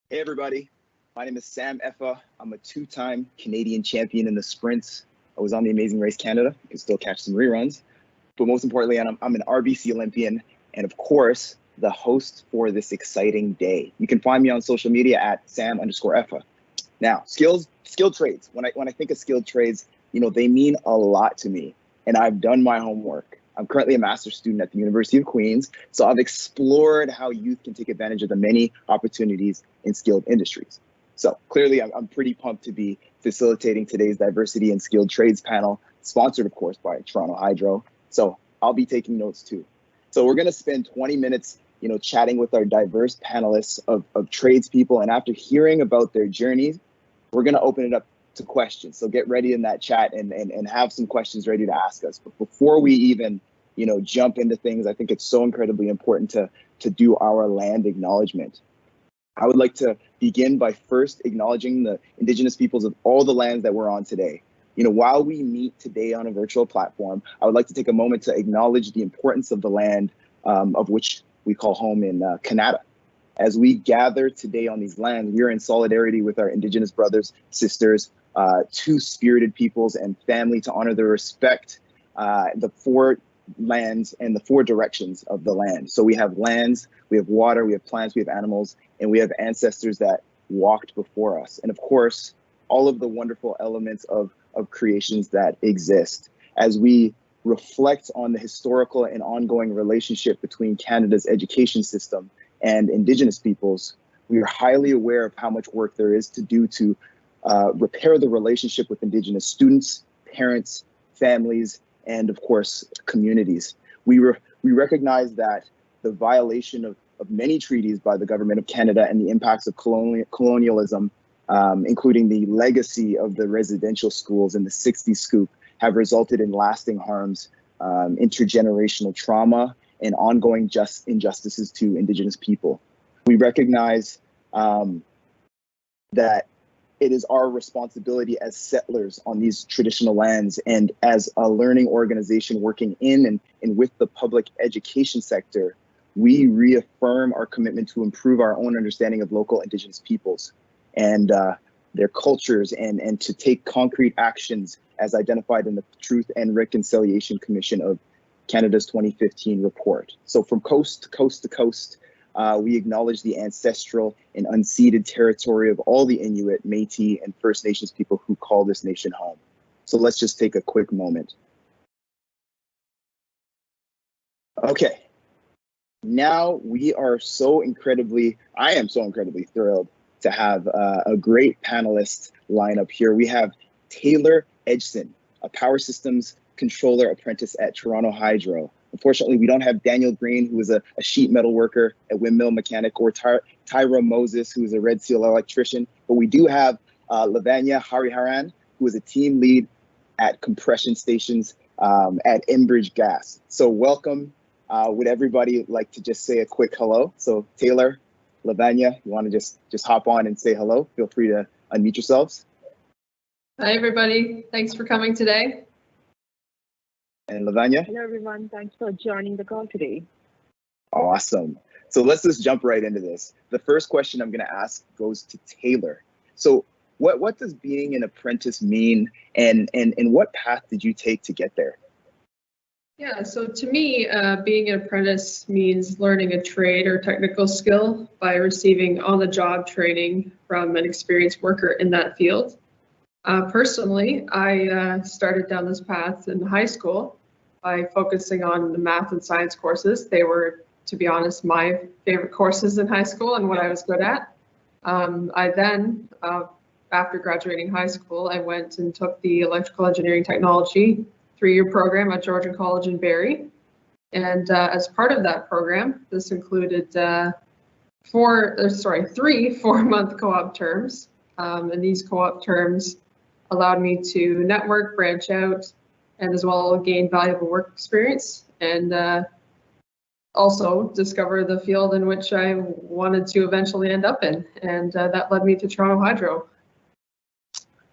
Hey everybody, my name is Sam Effa. I'm a two-time Canadian champion in the sprints. I was on the Amazing Race Canada. You can still catch some reruns. But most importantly, I'm an RBC Olympian and of course, the host for this exciting day. You can find me on social media at Sam_Effa. Now, skilled trades. When I think of skilled trades, they mean a lot to me and I've done my homework. I'm currently a master's student at the University of Queens, so I've explored how youth can take advantage of the many opportunities in skilled industries. So clearly, I'm pretty pumped to be facilitating today's diversity and skilled trades panel, sponsored, of course, by Toronto Hydro. So I'll be taking notes too. So we're going to spend 20 minutes, chatting with our diverse panelists of tradespeople, and after hearing about their journeys, we're going to open it up to questions. So get ready in that chat and have some questions ready to ask us. But before we even, jump into things, I think it's so incredibly important to do our land acknowledgement. I would like to begin by first acknowledging the Indigenous peoples of all the lands that we're on today. While we meet today on a virtual platform, I would like to take a moment to acknowledge the importance of the land of which we call home in Canada. As we gather today on these lands, we are in solidarity with our Indigenous brothers, sisters, two-spirited peoples and family to honor the respect, the four lands and the four directions of the land. So we have lands, we have water, we have plants, we have animals, and we have ancestors that walked before us. And of course, all of the wonderful elements of creations that exist. As we reflect on the historical and ongoing relationship between Canada's education system and Indigenous peoples, we are highly aware of how much work there is to do to repair the relationship with Indigenous students, parents, families, and of course, communities. We recognize that the violation of many treaties by the government of Canada and the impacts of colonialism, including the legacy of the residential schools and the 60s scoop, have resulted in lasting harms, intergenerational trauma, and ongoing injustices to Indigenous people. We recognize that it is our responsibility as settlers on these traditional lands and as a learning organization working in and with the public education sector, we reaffirm our commitment to improve our own understanding of local Indigenous peoples and their cultures and to take concrete actions as identified in the Truth and Reconciliation Commission of Canada's 2015 report. So from coast to coast to coast, we acknowledge the ancestral and unceded territory of all the Inuit, Métis, and First Nations people who call this nation home. So let's just take a quick moment. Okay, now I am so incredibly thrilled to have a great panelist lineup here. We have Taylor Edgson, a power systems controller apprentice at Toronto Hydro. Unfortunately, we don't have Daniel Green, who is a sheet metal worker at Windmill Mechanic, or Tyra Moses, who is a Red Seal electrician. But we do have Lavanya Hariharan, who is a team lead at compression stations at Enbridge Gas. So welcome. Would everybody like to just say a quick hello? So Taylor, Lavanya, you want to just hop on and say hello? Feel free to unmute yourselves. Hi, everybody. Thanks for coming today. And Lavanya? Hello, everyone. Thanks for joining the call today. Awesome. So let's just jump right into this. The first question I'm going to ask goes to Taylor. So what does being an apprentice mean, and what path did you take to get there? Yeah, so to me, being an apprentice means learning a trade or technical skill by receiving on-the-job training from an experienced worker in that field. Personally, I started down this path in high school by focusing on the math and science courses. They were, to be honest, my favorite courses in high school and what I was good at. I then, after graduating high school, I went and took the electrical engineering technology 3-year program at Georgian College in Barrie. And as part of that program, this included 3 4-month co-op terms. And these co-op terms allowed me to network, branch out, and as well gain valuable work experience and also discover the field in which I wanted to eventually end up in. And that led me to Toronto Hydro.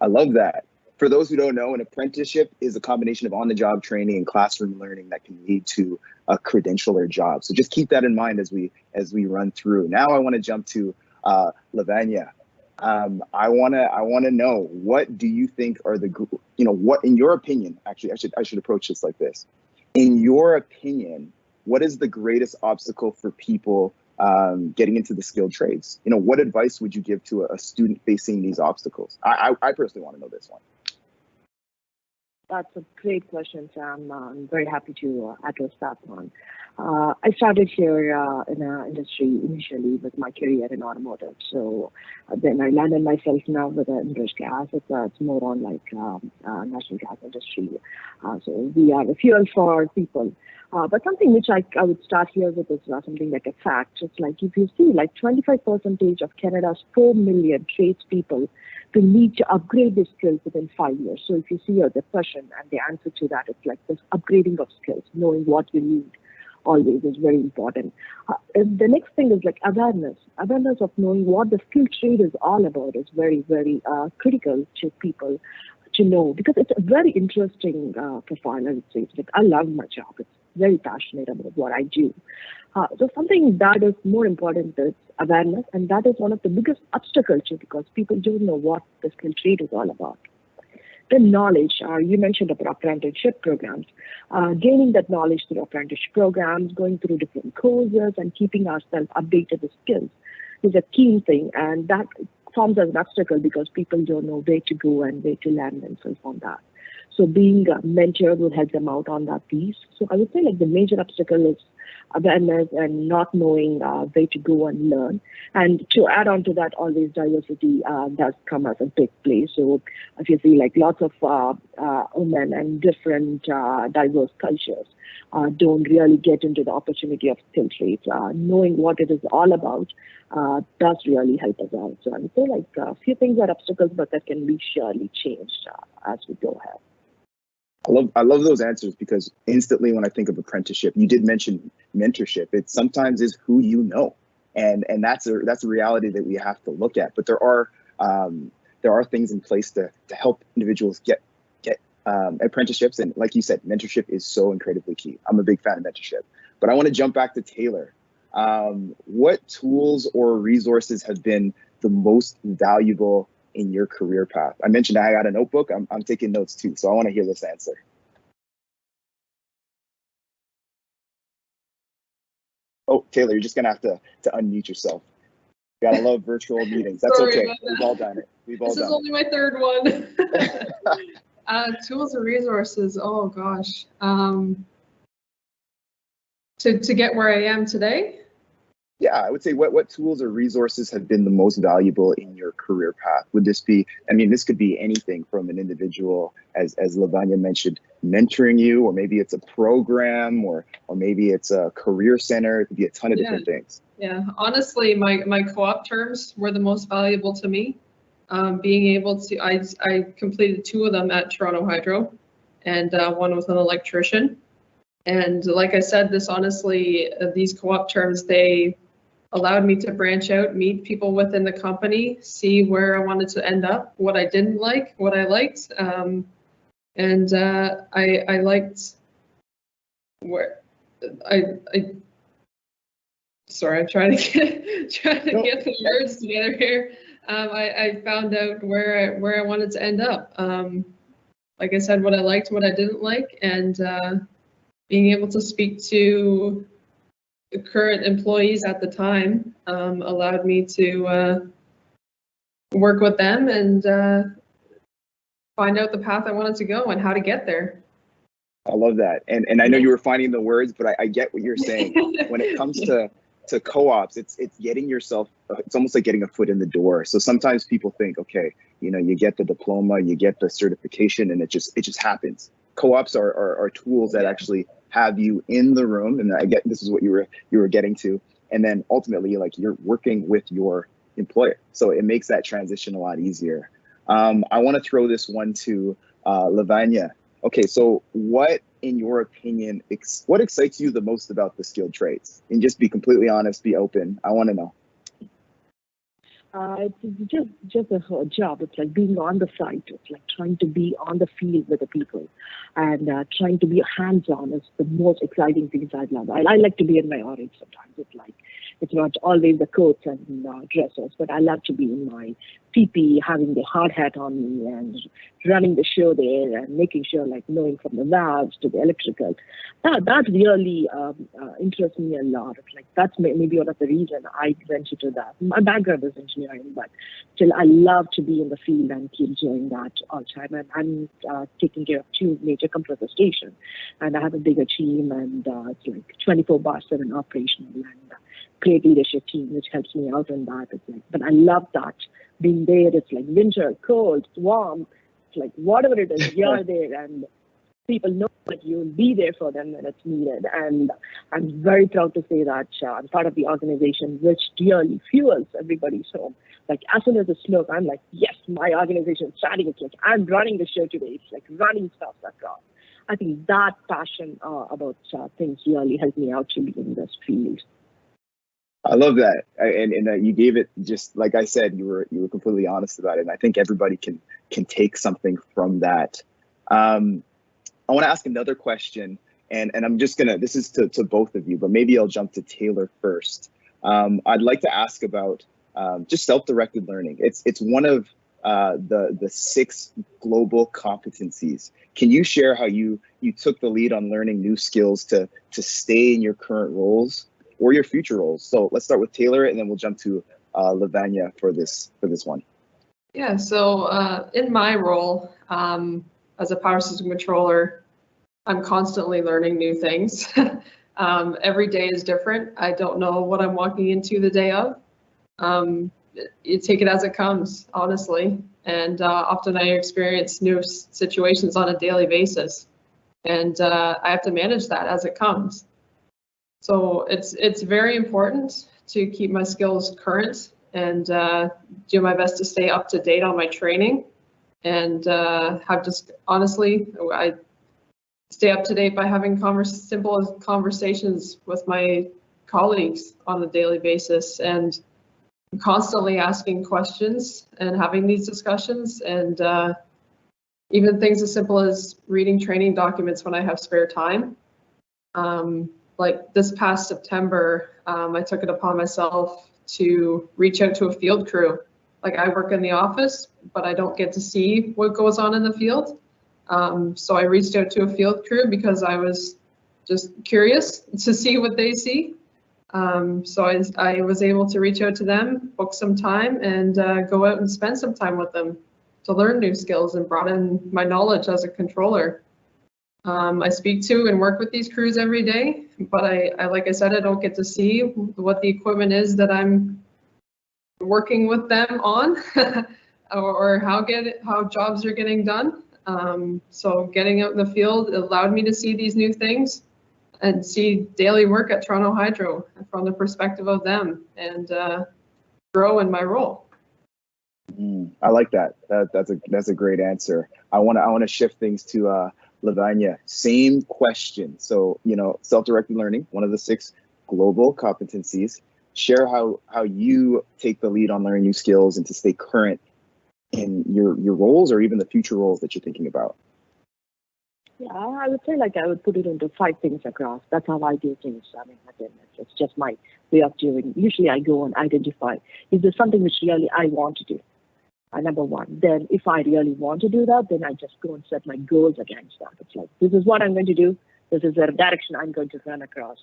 I love that. For those who don't know, an apprenticeship is a combination of on-the-job training and classroom learning that can lead to a credential or job. So just keep that in mind as we run through. Now I want to jump to Lavanya, I wanna know, what do you think are what in your opinion, actually I should approach this like this. In your opinion, what is the greatest obstacle for people getting into the skilled trades? What advice would you give to a student facing these obstacles? I personally want to know this one. That's a great question, Sam. I'm very happy to address that one. I started here in the industry initially with my career in automotive. So then I landed myself now with Enbridge Gas. It's more on like national gas industry. So we are a fuel for people. But something which I would start here with is something like a fact. It's like if you see like 25% of Canada's 4 million tradespeople to need to upgrade their skills within 5 years. So if you see the question and the answer to that, it's like this upgrading of skills, knowing what you need always is very important. The next thing is like awareness. Awareness of knowing what the skilled trade is all about is very, very critical to people to know, because it's a very interesting profile, I would say. It's like, I love my job. It's very passionate about what I do. So something that is more important is awareness, and that is one of the biggest obstacles too, because people don't know what the skilled trade is all about. The knowledge, you mentioned about apprenticeship programs, gaining that knowledge through apprenticeship programs, going through different courses and keeping ourselves updated with skills is a key thing, and that forms as an obstacle because people don't know where to go and where to land themselves on that. So being a mentor will help them out on that piece. So I would say like the major obstacle is awareness and not knowing where to go and learn. And to add on to that, always diversity does come as a big play. So if you see like lots of women and different diverse cultures don't really get into the opportunity of skill trades. Knowing what it is all about does really help us out. So I would say like a few things are obstacles, but that can be surely changed as we go ahead. I love those answers, because instantly when I think of apprenticeship, you did mention mentorship. It sometimes is who you know, and that's a reality that we have to look at. But there are things in place to help individuals get apprenticeships, and like you said, mentorship is so incredibly key. I'm a big fan of mentorship. But I want to jump back to Taylor. What tools or resources have been the most valuable in your career path? I mentioned I got a notebook. I'm taking notes too, so I want to hear this answer. Oh, Taylor, you're just gonna have to unmute yourself. You gotta love virtual meetings. That's okay. We've all done it. This is only my third one. Tools and resources. Oh gosh. To get where I am today. Yeah, I would say what tools or resources have been the most valuable in your career path? Would this be, I mean, this could be anything from an individual, as Lavanya mentioned, mentoring you, or maybe it's a program, or maybe it's a career center. It could be a ton of different things. Yeah, honestly, my co-op terms were the most valuable to me. Being able to, I completed 2 of them at Toronto Hydro, and one was an electrician. And like I said, these co-op terms, they allowed me to branch out, meet people within the company, see where I wanted to end up, what I didn't like, what I liked. I liked where sorry, I'm trying to get the words together here. I found out where I wanted to end up. Like I said, what I liked, what I didn't like, and being able to speak to the current employees at the time allowed me to work with them and find out the path I wanted to go and how to get there. I love that. And I know you were finding the words, but I get what you're saying. When it comes to co-ops, it's getting yourself, it's almost like getting a foot in the door. So sometimes people think, okay, you get the diploma, you get the certification, and it just happens. Co-ops are tools that actually have you in the room, and I get this is what you were getting to, and then ultimately like you're working with your employer, so it makes that transition a lot easier. I want to throw this one to Lavanya. Okay, so what, in your opinion, what excites you the most about the skilled trades? And just be completely honest, be open. I want to know. It's just a whole job. It's like being on the site. It's like trying to be on the field with the people, and trying to be hands-on is the most exciting things I love. I like to be in my orange sometimes. It's not always the coats and dresses, but I love to be in my PP, having the hard hat on me and running the show there and making sure, like, knowing from the valves to the electrical. That really interests me a lot. It's like that's maybe one of the reasons I went into that. My background is engineering, but still I love to be in the field and keep doing that all the time. And I'm taking care of two major compressor stations, and I have a bigger team, and it's like 24/7 operational and great leadership team, which helps me out in that. It's like, but I love that being there. It's like winter, cold, warm. It's like whatever it is, you're there, and people know that you'll be there for them when it's needed. And I'm very proud to say that I'm part of the organization which really fuels everybody's home. Like as soon as the smoke, I'm like, yes, my organization is starting. It's like I'm running the show today. It's like running stuff across. I think that passion about things really helped me out to be in this field. I love that, and you gave it, just like I said, you were completely honest about it, and I think everybody can take something from that. I want to ask another question, and I'm just gonna, this is to both of you, but maybe I'll jump to Taylor first. I'd like to ask about just self-directed learning. It's one of the 6 global competencies. Can you share how you took the lead on learning new skills to stay in your current roles or your future roles? So let's start with Taylor, and then we'll jump to Lavanya for this one. Yeah, so in my role as a power system controller, I'm constantly learning new things. Every day is different. I don't know what I'm walking into the day of. You take it as it comes, honestly. And often I experience new situations on a daily basis, and I have to manage that as it comes. So it's very important to keep my skills current and do my best to stay up to date on my training, and have just, honestly, I stay up to date by having simple conversations with my colleagues on a daily basis, and constantly asking questions and having these discussions, and even things as simple as reading training documents when I have spare time. Like this past September, I took it upon myself to reach out to a field crew. Like I work in the office, but I don't get to see what goes on in the field. So I reached out to a field crew because I was just curious to see what they see. So I was able to reach out to them, book some time, and go out and spend some time with them to learn new skills and broaden my knowledge as a controller. I speak to and work with these crews every day, but I like I said, I don't get to see what the equipment is that I'm working with them on, or how jobs are getting done. So getting out in the field allowed me to see these new things and see daily work at Toronto Hydro from the perspective of them, and grow in my role. I like that. That's a great answer. I want to shift things to Lavanya. Same question. So, self-directed learning, one of the 6 global competencies. Share how you take the lead on learning new skills and to stay current in your roles or even the future roles that you're thinking about. Yeah, I would say I would put it into 5 things across. That's how I do things. I mean, it's just my way of doing. Usually I go and identify, is there something which really I want to do? Number 1. Then if I really want to do that, then I just go and set my goals against that. It's like, this is what I'm going to do. This is the direction I'm going to run across.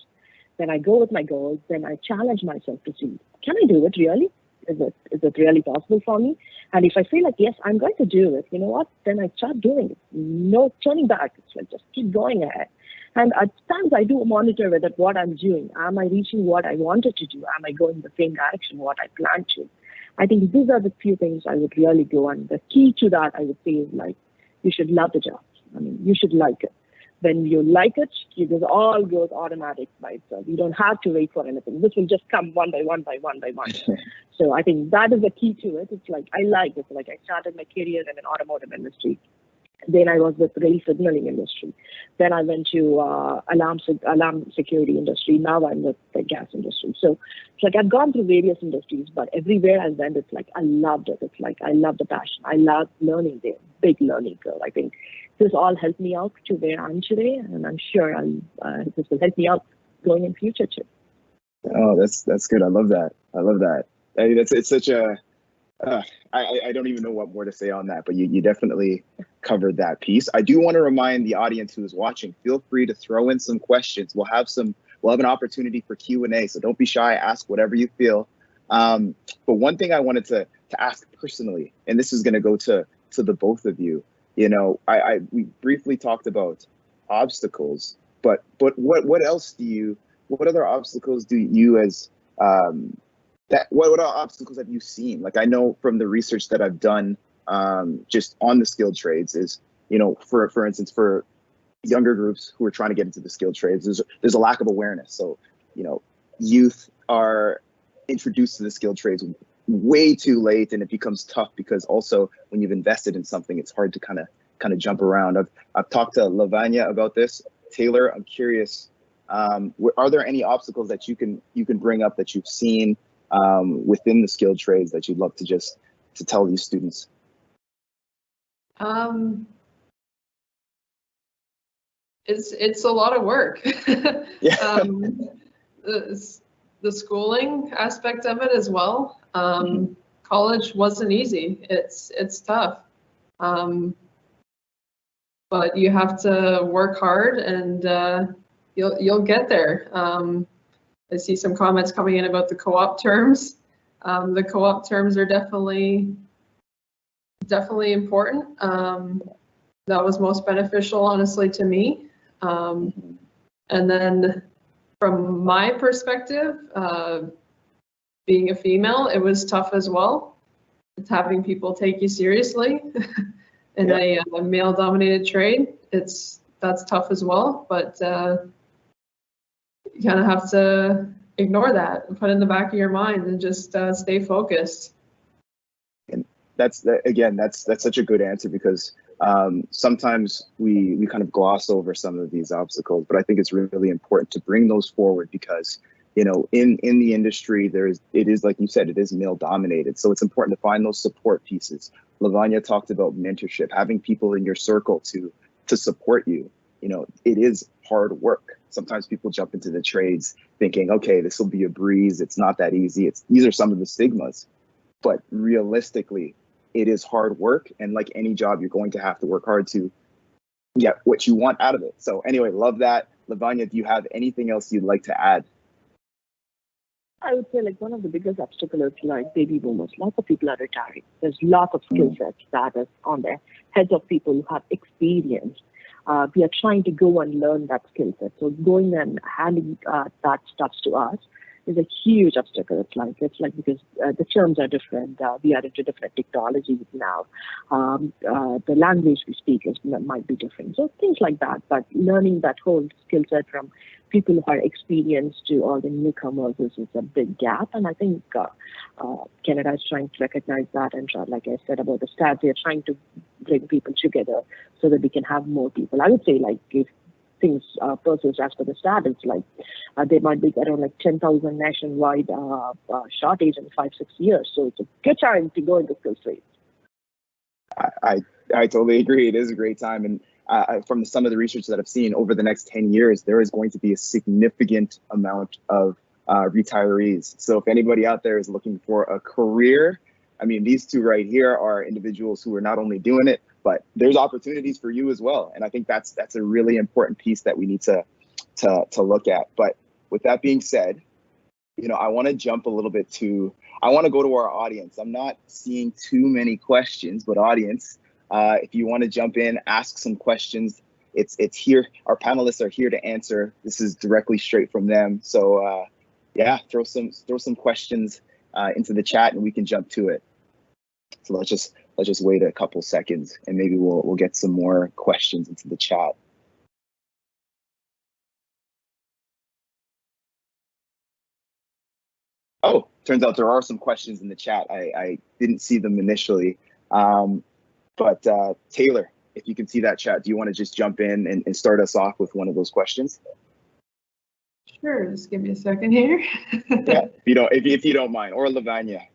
Then I go with my goals. Then I challenge myself to see, can I do it really? Is it really possible for me? And if I feel like, yes, I'm going to do it, you know what? Then I start doing it. No turning back. It's like, just keep going ahead. And at times I do monitor whether what I'm doing, am I reaching what I wanted to do? Am I going the same direction what I planned to? I think these are the few things I would really go on. The key to that, I would say, is you should love the job. I mean, you should like it. When you like it, it all goes automatic by itself. You don't have to wait for anything. This will just come one by one. So I think that is the key to it. It's like, I like it. Like I started my career in an automotive industry. Then I was with rail signaling industry. Then I went to alarm security industry. Now I'm with the gas industry. So it's like I've gone through various industries, but everywhere I went, it's like I loved it. It's like I love the passion. I love learning there. Big learning curve. I think this all helped me out to where I'm today, and I'm sure this will help me out going in future too. Oh, that's good. I love that. I love that. I mean, it's such a. I don't even know what more to say on that, but you definitely covered that piece. I do want to remind the audience who is watching, feel free to throw in some questions. We'll have an opportunity for Q&A, so don't be shy, ask whatever you feel. But one thing I wanted to ask personally, and this is going to go to the both of you, you know, we briefly talked about obstacles, but what else what other obstacles do you as what obstacles have you seen? Like, I know from the research that I've done just on the skilled trades is, you know, for instance, for younger groups who are trying to get into the skilled trades, there's a lack of awareness. So, you know, youth are introduced to the skilled trades way too late, and it becomes tough because also when you've invested in something, it's hard to kind of jump around. I've talked to Lavanya about this. Taylor, I'm curious, are there any obstacles that you can bring up that you've seen within the skilled trades that you'd love to tell these students? It's a lot of work. Yeah. The schooling aspect of it as well. College wasn't easy. It's tough. But you have to work hard, and you'll get there. I see some comments coming in about the co-op terms. The co-op terms are definitely important. That was most beneficial, honestly, to me. And then from my perspective, being a female, it was tough as well. It's having people take you seriously in a male-dominated trade. That's tough as well, but you kind of have to ignore that and put it in the back of your mind and just stay focused. And that's such a good answer, because sometimes we kind of gloss over some of these obstacles, but I think it's really important to bring those forward because, you know, in the industry, it is like you said, it is male dominated. So it's important to find those support pieces. Lavanya talked about mentorship, having people in your circle to support you. You know, it is hard work. Sometimes people jump into the trades thinking, okay, this will be a breeze. It's not that easy. These are some of the stigmas, but realistically, it is hard work. And like any job, you're going to have to work hard to get what you want out of it. So anyway, love that. Lavanya, do you have anything else you'd like to add? I would say like one of the biggest obstacles, like baby boomers, lots of people are retiring. There's lots of skill sets that is on the heads of people who have experience. We are trying to go and learn that skill set. So going and handing that stuff to us is a huge obstacle. It's like because the terms are different. We are into different technologies now. The language we speak might be different. So things like that. But learning that whole skill set from people who are experienced to all the newcomers is a big gap. And I think Canada is trying to recognize that. And like I said about the stats, they're trying to bring people together so that we can have more people. I would say like if things persist as per the stat, it's like there might be around like 10,000 nationwide shortage in 5-6 years. So it's a good time to go into skill trades. I totally agree. It is a great time. And from some of the research that I've seen over the next 10 years, there is going to be a significant amount of retirees. So if anybody out there is looking for a career, I mean, these two right here are individuals who are not only doing it, but there's opportunities for you as well. And I think that's a really important piece that we need to look at. But with that being said, you know, I want to jump a little bit I want to go to our audience. I'm not seeing too many questions, but audience, if you want to jump in, ask some questions, it's here. Our panelists are here to answer. This is directly straight from them. So yeah, throw some questions into the chat and we can jump to it. So let's just wait a couple seconds and maybe we'll get some more questions into the chat. Oh, turns out there are some questions in the chat. I didn't see them initially. But Taylor, if you can see that chat, do you want to just jump in and start us off with one of those questions? Sure, just give me a second here. Yeah, if you don't mind, or Lavanya.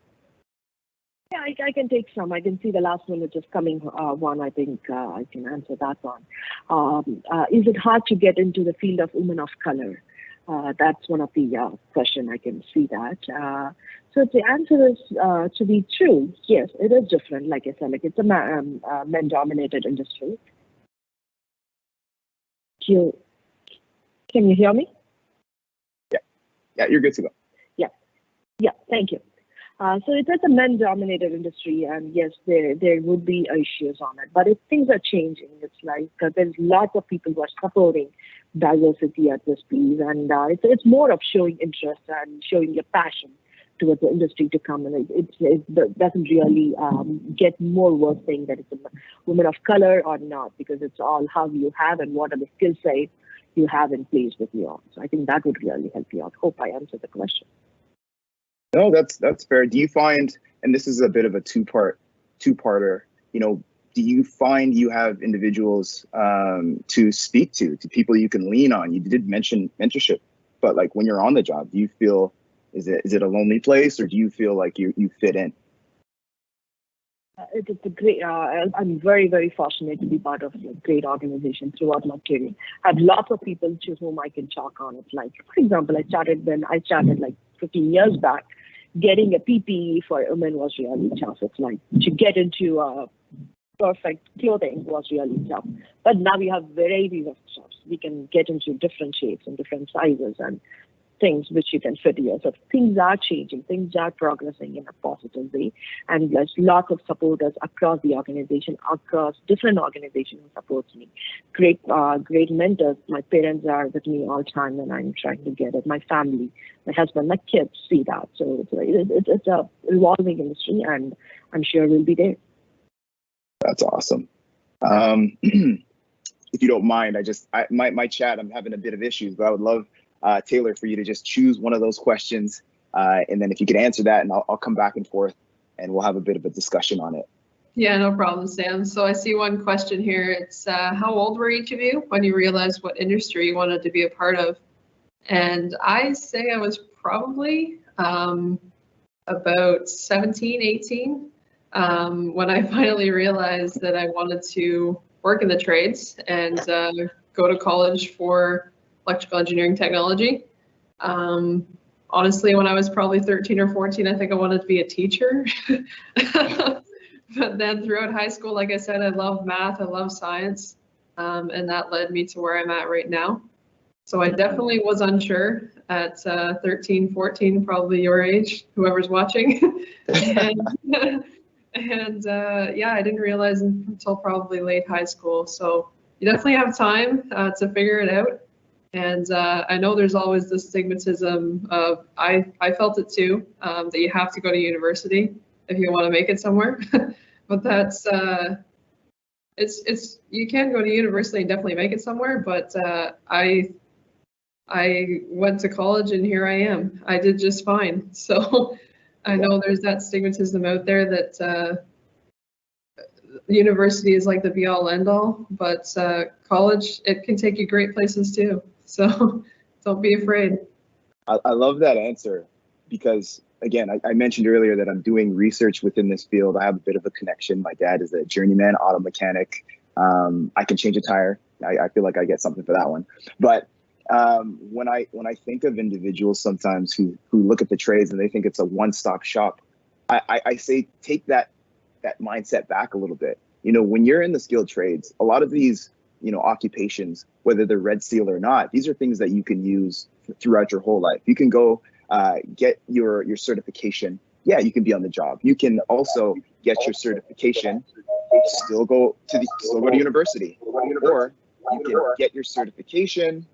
Yeah, I can take some. I can see the last one which is coming one. I think I can answer that one. Is it hard to get into the field of women of color? That's one of the question. I can see that. So the answer is to be true. Yes, it is different. Like I said, like it's a men-dominated industry. Can you hear me? Yeah, you're good to go. Yeah, thank you. So it's a men-dominated industry, and yes, there would be issues on it. But if things are changing, it's like there's lots of people who are supporting diversity at this piece, and it's more of showing interest and showing your passion towards the industry to come. And it doesn't really get more worth saying that it's a woman of color or not, because it's all how you have and what are the skill sets you have in place with you all. So I think that would really help you out. Hope I answered the question. No, that's fair. Do you find, and this is a bit of a two-parter, do you find you have individuals to speak to people you can lean on? You did mention mentorship, but like when you're on the job, do you feel, is it a lonely place, or do you feel like you fit in? It's a great, I'm very, very fortunate to be part of a great organization throughout my career. I have lots of people to whom I can talk on. It's like, for example, I started like 15 years back. Getting a PPE for women was really tough. It's like to get into perfect clothing was really tough. But now we have varieties of stuff. We can get into different shapes and different sizes and things which you can fit here. So things are changing, things are progressing in a positive way. And there's lots of supporters across the organization, across different organizations who supports me. Great mentors. My parents are with me all the time and I'm trying to get it. My family, my husband, my kids see that. So it's a evolving industry, and I'm sure we'll be there. That's awesome. If you don't mind, my chat, I'm having a bit of issues, but I would love Taylor, for you to just choose one of those questions, and then if you could answer that, and I'll come back and forth, and we'll have a bit of a discussion on it. Yeah, no problem, Sam. So I see one question here. It's how old were each of you when you realized what industry you wanted to be a part of? And I say I was probably about 17, 18 when I finally realized that I wanted to work in the trades and go to college for electrical engineering technology. Honestly, when I was probably 13 or 14, I think I wanted to be a teacher. But then throughout high school, like I said, I love math, I love science, and that led me to where I'm at right now. So I definitely was unsure at 13, 14, probably your age, whoever's watching. and yeah, I didn't realize until probably late high school. So you definitely have time to figure it out. And I know there's always this stigmatism of, I felt it too, that you have to go to university if you want to make it somewhere. But that's, you can go to university and definitely make it somewhere, but I went to college and here I am. I did just fine. So I know there's that stigmatism out there that university is like the be all end all, but college, it can take you great places too. So don't be afraid. I love that answer because, again, I mentioned earlier that I'm doing research within this field. I have a bit of a connection. My dad is a journeyman auto mechanic. I can change a tire. I feel like I get something for that one. But when I think of individuals sometimes who look at the trades and they think it's a one-stop shop, I say take that mindset back a little bit. When you're in the skilled trades, a lot of these occupations, whether they're Red Seal or not, these are things that you can use throughout your whole life. You can go get your certification. Yeah, you can be on the job. You can also get your certification, still go to university, or you can get your certification,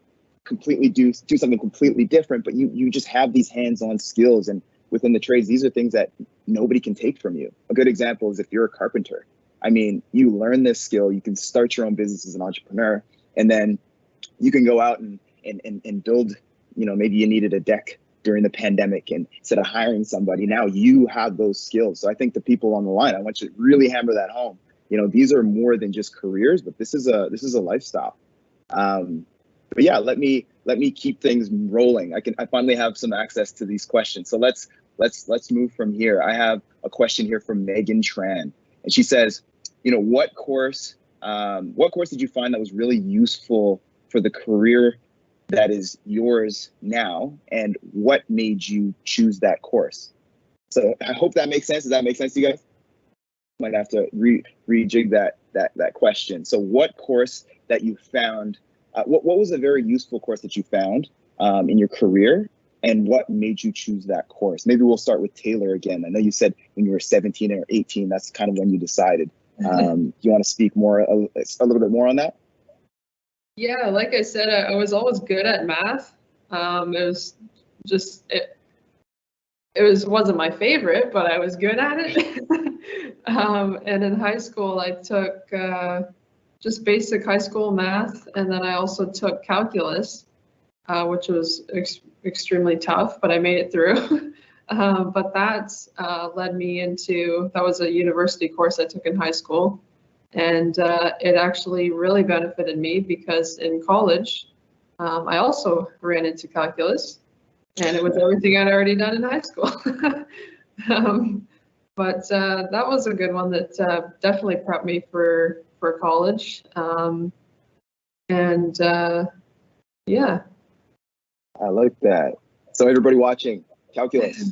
completely do something completely different, but you just have these hands-on skills. And within the trades, these are things that nobody can take from you. A good example is if you're a carpenter. I mean, you learn this skill, you can start your own business as an entrepreneur, and then you can go out and build, maybe you needed a deck during the pandemic, and instead of hiring somebody, now you have those skills. So I think the people on the line, I want you to really hammer that home. these are more than just careers, but this is a lifestyle. But yeah, let me keep things rolling. I finally have some access to these questions. So let's move from here. I have a question here from Megan Tran, and she says, what course did you find that was really useful for the career that is yours now, and what made you choose that course? So I hope that makes sense. Does that make sense to you guys? Might have to rejig that question. So what course that you found, what was a very useful course that you found in your career, and what made you choose that course? Maybe we'll start with Taylor again. I know you said when you were 17 or 18, that's kind of when you decided. Do you want to speak more, a little bit more on that? Yeah, like I said, I was always good at math. Wasn't my favorite, but I was good at it. And in high school, I took just basic high school math, and then I also took calculus, which was extremely tough, but I made it through. But that led me that was a university course I took in high school. And it actually really benefited me because in college, I also ran into calculus, and it was everything I'd already done in high school. But that was a good one that definitely prepped me for college. Yeah. I like that. So everybody watching, calculus.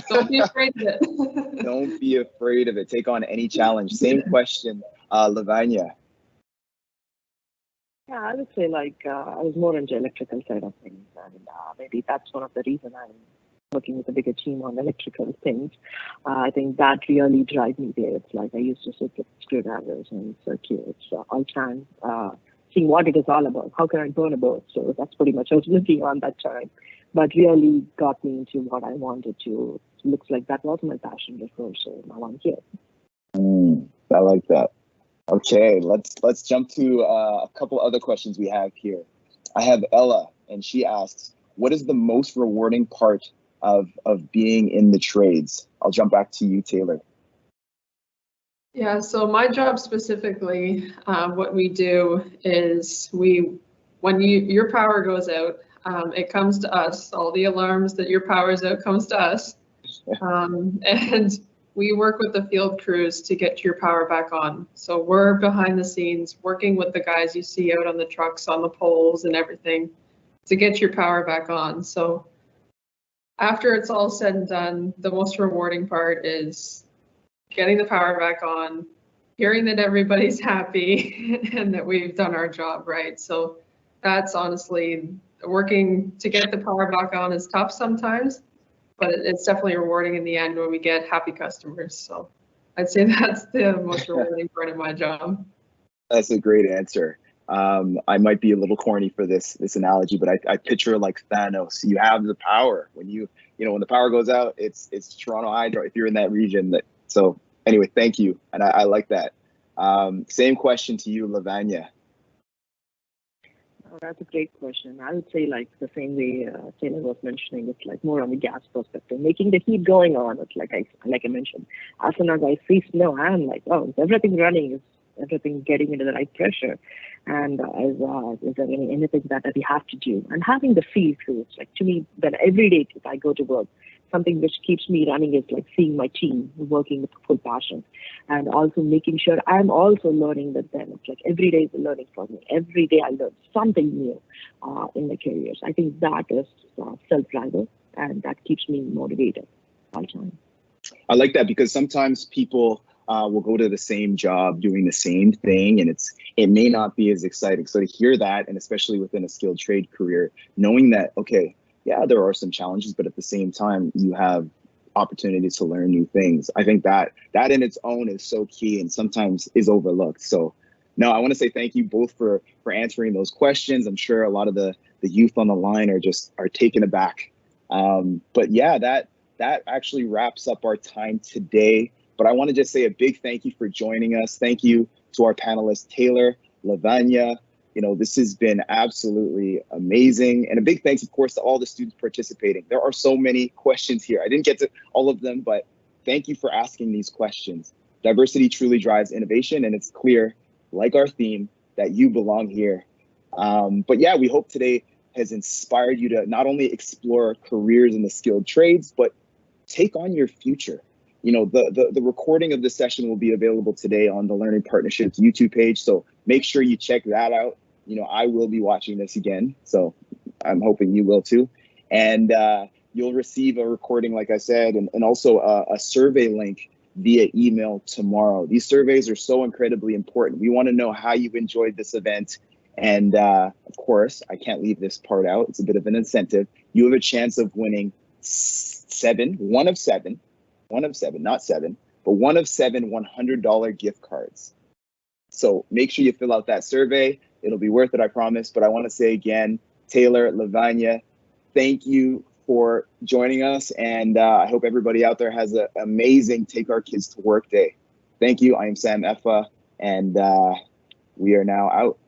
Don't be afraid of it. Don't be afraid of it. Take on any challenge. Same question, Lavanya. Yeah, I would say I was more into electrical side of things, and maybe that's one of the reasons I'm working with a bigger team on electrical things. I think that really drives me there. It's like I used to sit with screwdrivers and circuits all the time, seeing what it is all about. How can I burn a boat? So that's pretty much what I was looking on that time. But really got me into what I wanted to. Looks like that was my passion before, so now I'm here. I like that. Okay, let's jump to a couple other questions we have here. I have Ella, and she asks, what is the most rewarding part of being in the trades? I'll jump back to you, Taylor. Yeah, so my job specifically, what we do is when your power goes out, it comes to us. All the alarms that your power is out comes to us. And we work with the field crews to get your power back on. So we're behind the scenes working with the guys you see out on the trucks, on the poles and everything to get your power back on. So after it's all said and done, the most rewarding part is getting the power back on, hearing that everybody's happy and that we've done our job right. So that's honestly, working to get the power back on is tough sometimes, but it's definitely rewarding in the end when we get happy customers. So I'd say that's the most rewarding part of my job. That's a great answer. I might be a little corny for this analogy, but I picture like Thanos. You have the power when when the power goes out, it's Toronto Hydro if you're in that region. So anyway, thank you, and I like that. Same question to you, Lavanya. Oh, that's a great question. I would say the same way Taylor was mentioning, it's more on the gas perspective, making the heat going on. It's like I mentioned, as soon as I see snow, I'm like, oh, is everything running? Is everything getting into the right pressure? And is there anything that we have to do? And having the feel through, it's to me, that every day if I go to work, something which keeps me running is seeing my team working with full passion, and also making sure I'm also learning with them. It's every day is a learning for me. Every day I learn something new in my careers. I think that is self-driver, and that keeps me motivated all the time. I like that because sometimes people will go to the same job doing the same thing, and it may not be as exciting. So to hear that, and especially within a skilled trade career, knowing that, okay, yeah, there are some challenges, but at the same time, you have opportunities to learn new things. I think that in its own is so key and sometimes is overlooked. So no, I want to say thank you both for answering those questions. I'm sure a lot of the youth on the line are taken aback. But yeah, that actually wraps up our time today. But I want to just say a big thank you for joining us. Thank you to our panelists, Taylor, Lavanya. This has been absolutely amazing. And a big thanks, of course, to all the students participating. There are so many questions here. I didn't get to all of them, but thank you for asking these questions. Diversity truly drives innovation, and it's clear, like our theme, that you belong here. But yeah, we hope today has inspired you to not only explore careers in the skilled trades, but take on your future. You know, the recording of this session will be available today on the Learning Partnerships YouTube page. So make sure you check that out. You know, I will be watching this again, so I'm hoping you will too. And you'll receive a recording, like I said, and also a survey link via email tomorrow. These surveys are so incredibly important. We want to know how you've enjoyed this event. And of course, I can't leave this part out. It's a bit of an incentive. You have a chance of winning one of seven, not seven, but one of seven $100 gift cards. So make sure you fill out that survey. It'll be worth it, I promise. But I want to say again, Taylor, Lavanya, thank you for joining us. And I hope everybody out there has an amazing Take Our Kids to Work day. Thank you. I am Sam Effa, and we are now out.